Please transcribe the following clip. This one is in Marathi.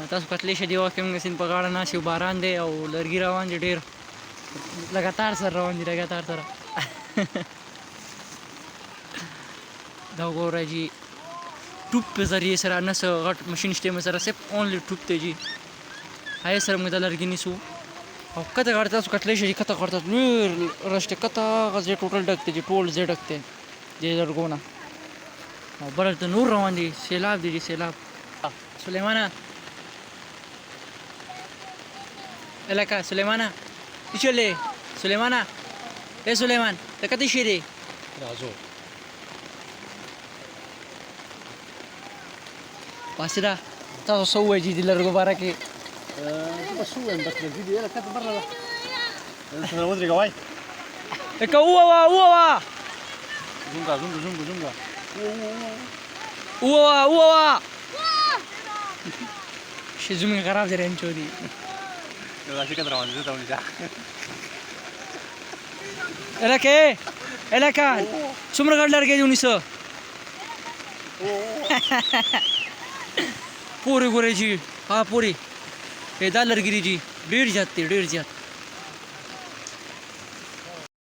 तस कतले से दिवा के सिन पगाड़ना शिव बारान दे और लड़की रवान जे ढेर लगातार सर रवान जी लगातार सर धागो जी टूप पे जरिए सर अन्ना से मशीन स्टे में सर सिर्फ ओनली टूपते जी हाय सर मुझे लड़की नहीं सू और कता करता है कतले से कता करता है रस्ते कता का जे टोटल डकते जी टोल जे डकते जे लड़कों ना और बड़ा तो नूर रवान जी सैलाब दीजिए सैलाब सुलेमाना Elaka, Sulemana. Ichole, Sulemana. Suleman, dekat shiri. Razo. Pasida. Tahu sauwe ji di luar gubara ki. Apa sauwe mbak lagi dia kat barra lah. Sudah mau terima wai. Kau uwa. Zunga. Uwa. Shizumi kharab je rain chori. Kasih kat rawan itu tahu ni dah. Elaka. Sumber gadlar ke juniso. पूरी जी हाँ पूरी दाल लड़की जी डेढ़ जाती